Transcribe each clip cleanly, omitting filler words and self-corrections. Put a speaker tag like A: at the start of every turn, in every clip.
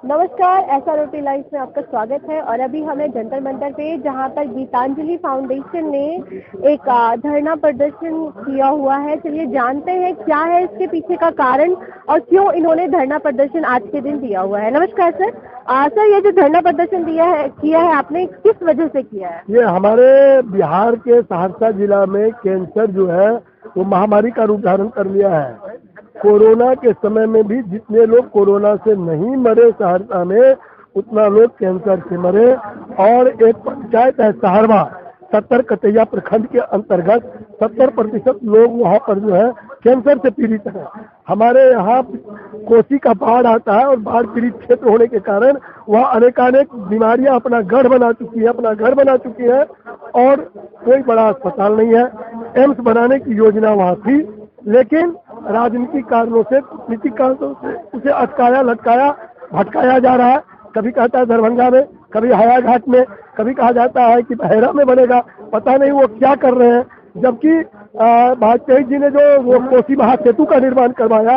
A: नमस्कार, SROT live में आपका स्वागत है। और अभी हमें जंतर मंतर पे, जहां पर गीतांजलि फाउंडेशन ने एक धरना प्रदर्शन किया हुआ है। चलिए जानते हैं क्या है इसके पीछे का कारण और क्यों इन्होंने धरना प्रदर्शन आज के दिन दिया हुआ है। नमस्कार सर। सर, ये जो धरना प्रदर्शन किया है आपने, किस वजह से किया है?
B: ये हमारे बिहार के सहरसा जिला में कैंसर जो है वो महामारी का रूप धारण कर लिया है। कोरोना के समय में भी जितने लोग कोरोना से नहीं मरे सहरसा में, उतना लोग कैंसर से मरे। और एक पंचायत है सहरवा, 70 कटैया प्रखंड के अंतर्गत 70% लोग वहाँ पर जो है कैंसर से पीड़ित है। हमारे यहाँ कोसी का बाढ़ आता है और बाढ़ पीड़ित क्षेत्र होने के कारण वहाँ अनेकानेक बीमारियां अपना घर बना चुकी है और कोई बड़ा अस्पताल नहीं है। एम्स बनाने की योजना वहाँ थी, लेकिन राजनीतिक कारणों से, कूटनीतिक कारणों से उसे अटकाया, लटकाया, भटकाया जा रहा है। कभी कहता है दरभंगा में, कभी हायाघाट में, कभी कहा जाता है कि बहेरा में बनेगा। पता नहीं वो क्या कर रहे हैं। जबकि वाजपेयी जी ने जो वो कोसी महासेतु का निर्माण करवाया,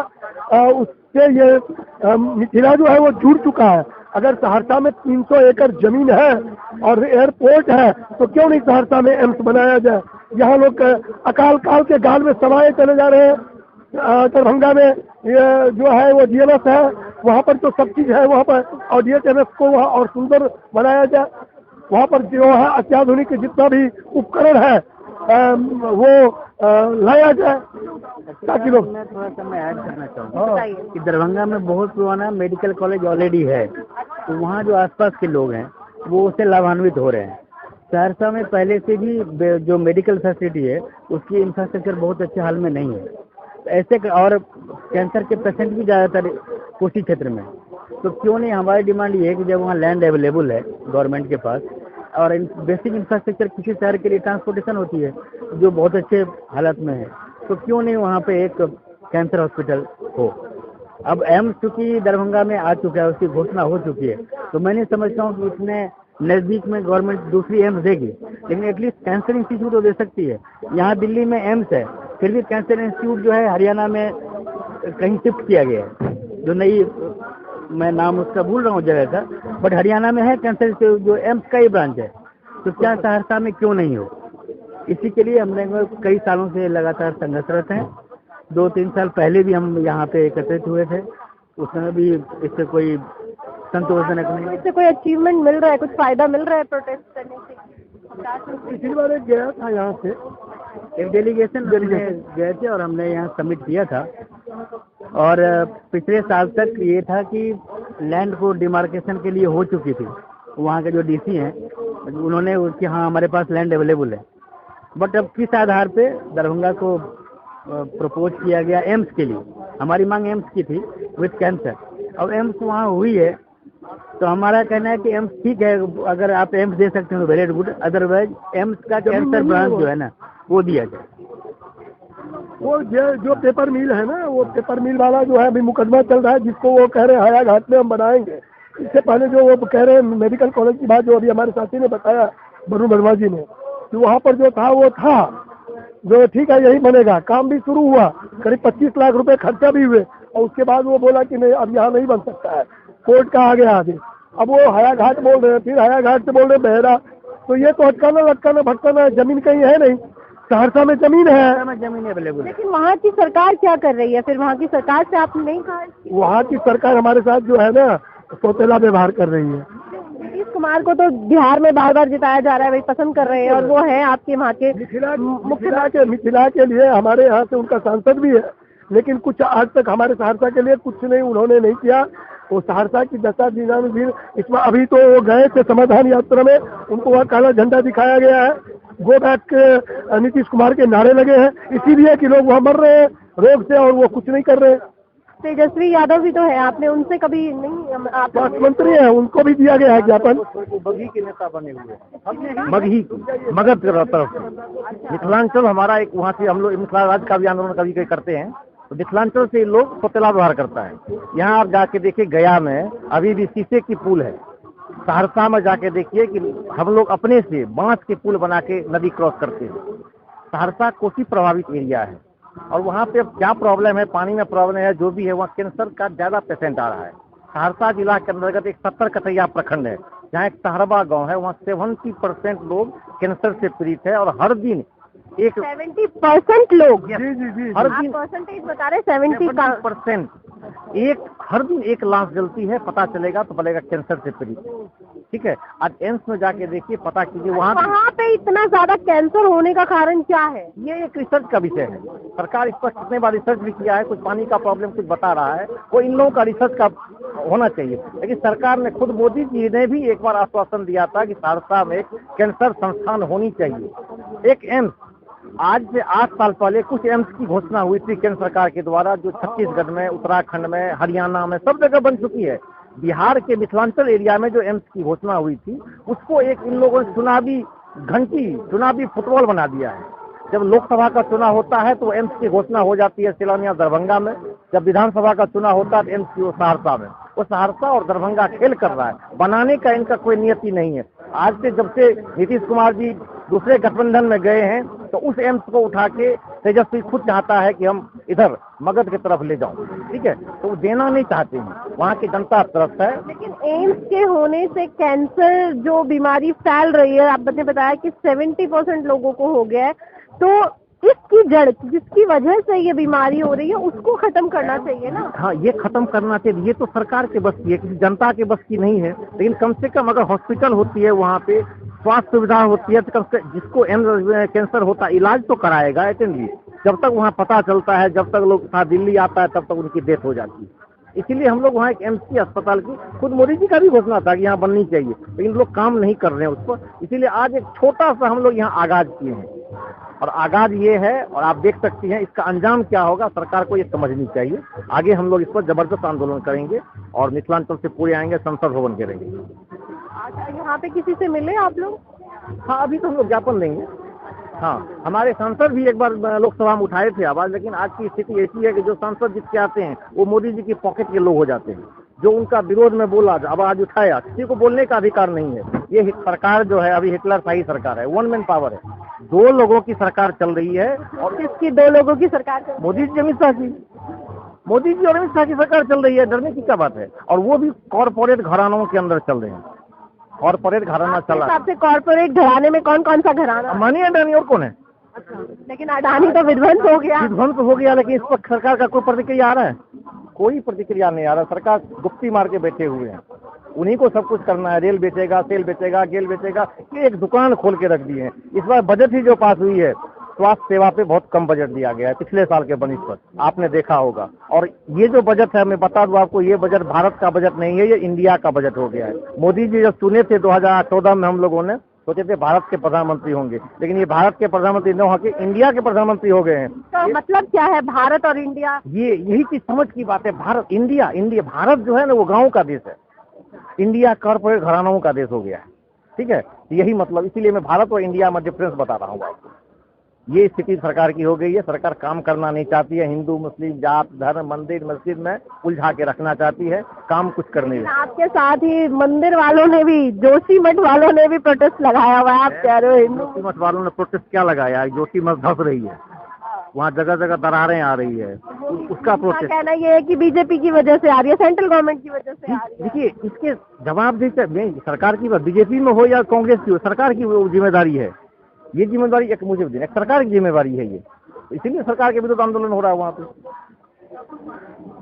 B: उससे ये मिथिला जो है वो जुड़ चुका है। अगर सहरसा में 300 एकड़ जमीन है और एयरपोर्ट है, तो क्यों नहीं सहरसा में एम्स बनाया जाए। यहाँ लोग अकाल काल के गाल में समाये चले जा रहे हैं। दरभंगा में ये जो है वो DMS है, वहाँ पर तो सब चीज़ है वहाँ पर, और DHMS को वहाँ और सुंदर बनाया जाए। वहाँ पर जो है अत्याधुनिक जितना भी उपकरण है वो लाया जाए ताकि लोग।
C: मैं थोड़ा सा मैं ऐड करना चाहूँगा कि दरभंगा में बहुत पुराना मेडिकल कॉलेज ऑलरेडी है, तो वहाँ जो आसपास के लोग हैं वो उससे लाभान्वित हो रहे हैं। सहरसा में पहले से भी जो मेडिकल फैसिलिटी है उसकी इंफ्रास्ट्रक्चर बहुत अच्छे हाल में नहीं है। ऐसे और कैंसर के पेशेंट भी ज़्यादातर कोसी क्षेत्र में, तो क्यों नहीं, हमारी डिमांड ये है कि जब वहाँ लैंड अवेलेबल है गवर्नमेंट के पास और बेसिक इंफ्रास्ट्रक्चर किसी शहर के लिए ट्रांसपोर्टेशन होती है जो बहुत अच्छे हालत में है, तो क्यों नहीं वहाँ पे एक कैंसर हॉस्पिटल हो। अब एम्स चूँकि दरभंगा में आ चुका है, उसकी घोषणा हो चुकी है, तो मैं नहीं समझता हूँ कि इतने नज़दीक में गवर्नमेंट दूसरी एम्स देगी, लेकिन एटलीस्ट कैंसर इंस्टीट्यूट तो दे सकती है। यहाँ दिल्ली में एम्स है, फिर भी कैंसर इंस्टीट्यूट जो है हरियाणा में कहीं शिफ्ट किया गया है, जो नई, मैं नाम उसका भूल रहा हूँ जगह का, बट हरियाणा में है कैंसर इंस्टीट्यूट जो एम्स का ही ब्रांच है। तो क्या सहरसा में क्यों नहीं हो? इसी के लिए हमने कई सालों से लगातार संघर्षरत हैं। 2-3 साल पहले भी हम यहाँ पे एकत्रित हुए थे, उसमें भी इससे कोई संतोषजनक नहीं।
A: इससे कोई अचीवमेंट मिल रहा है, कुछ फायदा मिल रहा है प्रोटेस्ट करने से?
B: पिछली बार एक गया था यहाँ से,
C: एक डेलीगेशन गए थे और हमने यहाँ सबमिट किया था। और पिछले साल तक ये था कि लैंड को डिमार्केशन के लिए हो चुकी थी, वहाँ के जो DC हैं उन्होंने उसके, हाँ हमारे पास लैंड अवेलेबल है, बट अब किस आधार पे दरभंगा को प्रपोज किया गया एम्स के लिए। हमारी मांग एम्स की थी विथ कैंसर, अब एम्स वहाँ हुई है, तो हमारा कहना है कि एम्स ठीक है, अगर आप एम्स दे सकते हो वेरी गुड, अदरवाइज एम्स का कैंसर ब्रांच जो है ना वो दिया जाए।
B: वो जो पेपर मिल है ना, वो पेपर मिल वाला जो है अभी मुकदमा चल रहा है, जिसको वो कह रहे हैं हायाघाट में हम बनाएंगे। इससे पहले जो वो कह रहे हैं मेडिकल कॉलेज की बात, जो अभी हमारे साथी ने बताया, वरुण वर्मा जी ने, कि वहाँ पर जो था वो था, जो ठीक है यही बनेगा। काम भी शुरू हुआ, करीब 25 लाख रुपए खर्चा भी हुए, और उसके बाद वो बोला कि नहीं अब यहाँ नहीं बन सकता है, कोर्ट का आ गया आगे। अब वो हायाघाट बोल रहे हैं, फिर हायाघाट से बोल रहे हैं बहेरा। तो ये तो अटकाना लटकाना भटकाना है। जमीन कहीं है नहीं, सहरसा में जमीन है,
C: जमीन अवेलेबल।
A: लेकिन वहाँ की सरकार क्या कर रही है? फिर वहाँ की सरकार से आपने नहीं कहा?
B: वहाँ की सरकार हमारे साथ जो है ना सौतेला व्यवहार कर रही है।
A: नीतीश कुमार को तो बिहार में बार बार जिताया जा रहा है, वही पसंद कर रहे हैं, और वो है आपके वहाँ के
B: मिथिला के लिए हमारे यहाँ से उनका सांसद भी है, लेकिन कुछ आज तक हमारे सहरसा के लिए कुछ नहीं उन्होंने नहीं किया। वो सहरसा की दशा दिनानुदिन, इसमें अभी तो वो गए थे समाधान यात्रा में, उनको वहाँ काला झंडा दिखाया गया है, गो बैक नीतीश कुमार के नारे लगे हैं, इसीलिए कि लोग वहाँ मर रहे हैं रोग से और वो कुछ नहीं कर रहे हैं।
A: तेजस्वी यादव भी तो है, आपने उनसे कभी नहीं? आप
B: स्वास्थ्य मंत्री है, उनको भी दिया गया है ज्ञापन।
C: बघी के नेता बने हुए, बघी मगध तरफ मिथिलांचल हमारा एक, वहाँ से हम लोग मिथिला राज्य का भी आंदोलन कभी कभी करते हैं, तो मिथिलांचल से लोग सौतेला व्यवहार करता है। यहाँ आप जाके देखिए, गया में अभी भी शीशे की पुल है। सहरसा में जाके देखिए कि हम लोग अपने से बांस के पुल बना के नदी क्रॉस करते हैं। सहरसा कोसी प्रभावित एरिया है, और वहाँ पे अब क्या प्रॉब्लम है, पानी में प्रॉब्लम है, जो भी है, वहाँ कैंसर का ज़्यादा पेशेंट आ रहा है। सहरसा जिला के अंतर्गत एक 70 कटैया प्रखंड है, जहाँ एक तहरबा गांव है, वहाँ 70% लोग कैंसर से पीड़ित है और हर दिन एक
A: 70% लोग,
B: जी जी जी
C: हर
A: आप
C: दिन
A: परसेंटेज बता रहे 70 का।
C: 70%, हर दिन एक लाश जलती है, पता चलेगा तो बोलेगा कैंसर से पीड़ित है। ठीक है, आज एम्स में जाके देखिए, पता कीजिए वहाँ
A: पे इतना ज्यादा कैंसर होने का कारण क्या है?
C: ये एक रिसर्च का विषय है। सरकार इस पर कितने बार रिसर्च भी किया है, कुछ पानी का प्रॉब्लम कुछ बता रहा है, वो इन लोगों का रिसर्च का होना चाहिए। लेकिन सरकार ने खुद, मोदी जी ने भी एक बार आश्वासन दिया था कि सहरसा में कैंसर संस्थान होनी चाहिए, एक एम्स। आज से 8 साल पहले कुछ एम्स की घोषणा हुई थी केंद्र सरकार के द्वारा, जो छत्तीसगढ़ में, उत्तराखंड में, हरियाणा में सब जगह बन चुकी है। बिहार के मिथिलांचल एरिया में जो एम्स की घोषणा हुई थी, उसको एक इन लोगों ने चुनावी घंटी, चुनावी फुटबॉल बना दिया है। जब लोकसभा का चुनाव होता है तो एम्स की घोषणा हो जाती है सिलौनिया दरभंगा में, जब विधानसभा का चुनाव होता है तो एम्स की सहरसा में। वो सहरसा और दरभंगा खेल कर रहा है, बनाने का इनका कोई नियति नहीं है। आज से जब से नीतीश कुमार जी दूसरे गठबंधन में गए हैं, तो उस एम्स को उठा के तेजस्वी खुद चाहता है कि हम इधर मगध की तरफ ले जाऊं, ठीक है, तो वो देना नहीं चाहते हैं, वहाँ की जनता तरफ है।
A: लेकिन एम्स के होने से कैंसर जो बीमारी फैल रही है, आपने बताया कि 70% लोगों को हो गया है, तो इसकी जड़, जिसकी वजह से ये बीमारी हो रही है, उसको खत्म करना चाहिए ना।
C: हाँ, ये खत्म करना चाहिए। ये तो सरकार के बस की है, किसी जनता के बस की नहीं है। लेकिन कम से कम अगर हॉस्पिटल होती है, वहाँ पे स्वास्थ्य सुविधा होती है, तो कम से जिसको कैंसर होता है इलाज तो कराएगा एटेंडली। जब तक वहाँ पता चलता है, जब तक लोग दिल्ली आता है, तब तक उनकी डेथ हो जाती है। इसीलिए हम लोग वहाँ एक एमसी अस्पताल की, खुद मोदी जी का भी घोषणा था कि यहाँ बननी चाहिए, लेकिन लोग काम नहीं कर रहे हैं उस पर। इसीलिए आज एक छोटा सा हम लोग यहाँ आगाज किए हैं, और आगाज ये है, और आप देख सकती हैं इसका अंजाम क्या होगा, सरकार को ये समझनी चाहिए। आगे हम लोग इस पर जबरदस्त आंदोलन करेंगे और मिथिलांचल से पूरे आएंगे, संसद भवन के रहेंगे।
A: अच्छा, यहाँ पे किसी से मिले आप लोग?
C: हाँ, अभी तो हम लोग ज्ञापन देंगे। हाँ, हमारे सांसद भी एक बार लोकसभा में उठाए थे आवाज, लेकिन आज की स्थिति ऐसी है कि जो सांसद जिसके आते हैं वो मोदी जी की पॉकेट के लोग हो जाते हैं। जो उनका विरोध में बोला, अब आज उठाया, किसी को बोलने का अधिकार नहीं है। ये सरकार जो है अभी हिटलर शाही सरकार है, वन मैन पावर है, 2 लोगों की सरकार चल रही है। और
A: किसकी 2 लोगों की सरकार?
C: मोदी जी, अमित शाह की, मोदी जी और अमित शाह की सरकार चल रही है, डरने की क्या बात है। और वो भी कॉरपोरेट घरानों के अंदर चल रहे हैं, कॉरपोरेट घराना चला।
A: सबसे कॉरपोरेट घराने में कौन कौन सा घराना?
C: अंबानी अडानी और कौन है?
A: अच्छा, लेकिन अडानी तो विध्वंस हो गया।
C: विध्वंस हो गया, लेकिन इस पर सरकार का कोई प्रतिक्रिया आ रहा है? कोई प्रतिक्रिया नहीं आ रहा। सरकार गुप्ती मार के बैठे हुए हैं, उन्हीं को सब कुछ करना है। रेल बेचेगा, सेल बेचेगा, गेल बेचेगा, ये एक दुकान खोल के रख दी है। इस बार बजट ही जो पास हुई है, स्वास्थ्य सेवा पे बहुत कम बजट दिया गया है पिछले साल के बनिस्पत, आपने देखा होगा। और ये जो बजट है, मैं बता दूं आपको, ये बजट भारत का बजट नहीं है, ये इंडिया का बजट हो गया है। मोदी जी जब चुने थे 2014 में, हम लोगों ने सोचे थे भारत के प्रधानमंत्री होंगे, लेकिन ये भारत के प्रधानमंत्री न होकर इंडिया के प्रधानमंत्री हो गए हैं।
A: तो मतलब क्या है भारत और इंडिया?
C: ये यही चीज समझ की बात है। भारत, इंडिया, भारत जो है ना वो गाँव का देश है, इंडिया कॉर्पोरेट घरानों का देश हो गया है, ठीक है, यही मतलब। इसीलिए मैं भारत और इंडिया में डिफरेंस बता रहा हूँ आपको। ये स्थिति सरकार की हो गई है। सरकार काम करना नहीं चाहती है, हिंदू मुस्लिम जात धर्म मंदिर मस्जिद में उलझा के रखना चाहती है, काम कुछ करने में।
A: आपके साथ ही मंदिर वालों ने भी, जोशी मठ वालों ने भी प्रोटेस्ट लगाया हुआ है, आप कह रहे हो हिंदू?
C: जोशी मठ वालों ने प्रोटेस्ट क्या लगाया? जोशी मठ धस रही है, वहाँ जगह जगह दरारें आ रही है, उसका प्रोटेस्ट।
A: कहना ये है कि बीजेपी की वजह से आ रही है, सेंट्रल गवर्नमेंट की वजह से आ रही है।
C: देखिए, इसके जवाब देते सरकार की, बीजेपी में हो या कांग्रेस की हो, सरकार की जिम्मेदारी है। ये जिम्मेदारी एक मुझे एक सरकार की जिम्मेदारी है ये, इसीलिए सरकार के विरुद्ध आंदोलन हो रहा है वहाँ पे।